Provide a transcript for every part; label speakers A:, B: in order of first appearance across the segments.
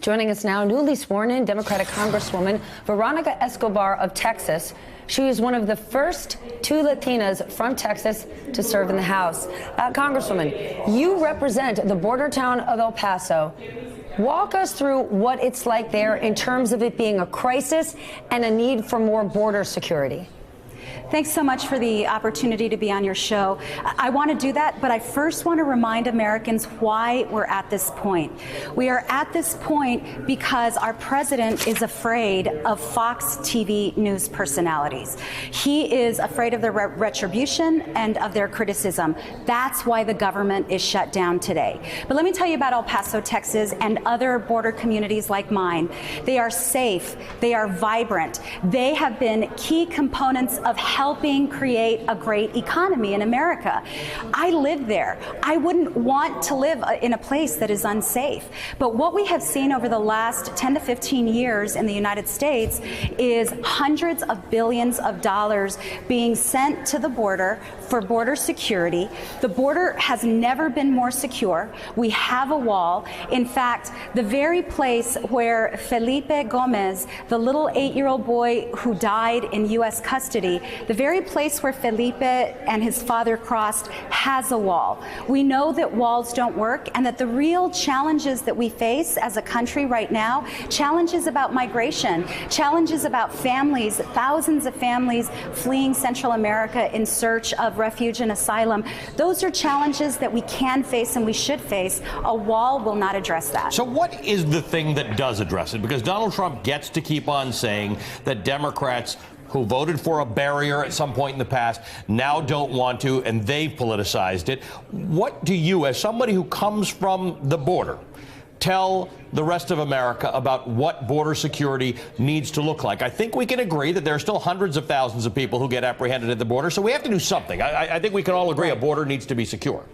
A: Joining us now, newly sworn in Democratic Congresswoman Veronica Escobar of Texas. She is one of the first two Latinas from Texas to serve in the House. Congresswoman, you represent the border town of El Paso. Walk us through what it's like there in terms of it being a crisis and a need for more border security.
B: Thanks so much for the opportunity to be on your show. I want to do that, but I first want to remind Americans why we're at this point. We are at this point because our president is afraid of Fox TV news personalities. He is afraid of their retribution and of their criticism. That's why the government is shut down today. But let me tell you about El Paso, Texas, and other border communities like mine. They are safe. They are vibrant. They have been key components of helping create a great economy in America. I live there. I wouldn't want to live in a place that is unsafe. But what we have seen over the last 10 to 15 years in the United States is hundreds of billions of dollars being sent to the border for border security. The border has never been more secure. We have a wall. In fact, the very place where Felipe Gomez, the little 8-year-old boy who died in U.S. custody, the very place where Felipe and his father crossed has a wall. We know that walls don't work and that the real challenges that we face as a country right now, challenges about migration, challenges about families, thousands of families fleeing Central America in search of refuge and asylum, those are challenges that we can face and we should face. A wall will not address that.
C: So what is the thing that does address it? Because Donald Trump gets to keep on saying that Democrats who voted for a barrier at some point in the past now don't want to, and they've politicized it. What do you, as somebody who comes from the border, tell the rest of America about what border security needs to look like? I think we can agree that there are still hundreds of thousands of people who get apprehended at the border, so we have to do something. I think we can all agree a border needs to be secure.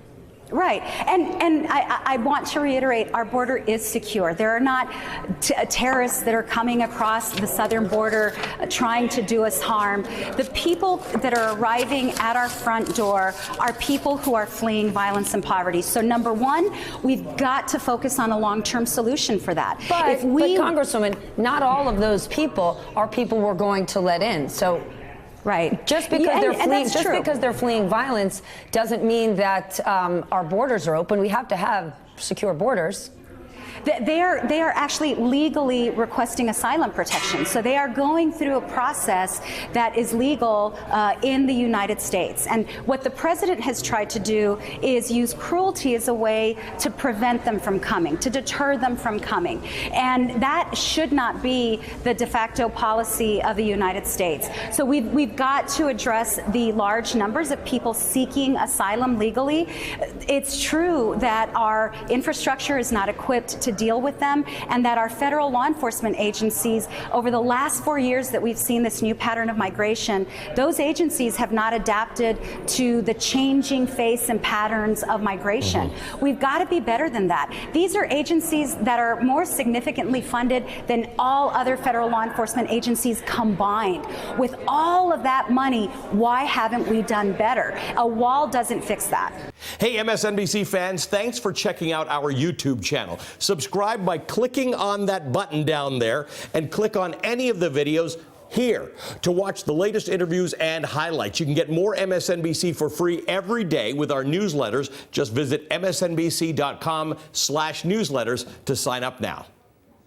B: Right. And I want to reiterate, our border is secure. There are not terrorists that are coming across the southern border trying to do us harm. The people that are arriving at our front door are people who are fleeing violence and poverty. So number one, we've got to focus on a long-term solution for that.
A: But Congresswoman, not all of those people are people we're going to let in. So
B: right.
A: Just because they're fleeing violence doesn't mean that our borders are open. We have to have secure borders.
B: They are actually legally requesting asylum protection. So they are going through a process that is legal in the United States. And what the president has tried to do is use cruelty as a way to prevent them from coming, to deter them from coming. And that should not be the de facto policy of the United States. So we've got to address the large numbers of people seeking asylum legally. It's true that our infrastructure is not equipped to deal with them, and that our federal law enforcement agencies, over the last 4 years that we've seen this new pattern of migration, those agencies have not adapted to the changing face and patterns of migration. We've got to be better than that. These are agencies that are more significantly funded than all other federal law enforcement agencies combined. With all of that money, why haven't we done better? A wall doesn't fix that.
C: Hey, MSNBC fans, thanks for checking out our YouTube channel. Subscribe by clicking on that button down there and click on any of the videos here to watch the latest interviews and highlights. You can get more MSNBC for free every day with our newsletters. Just visit msnbc.com/newsletters to sign up now.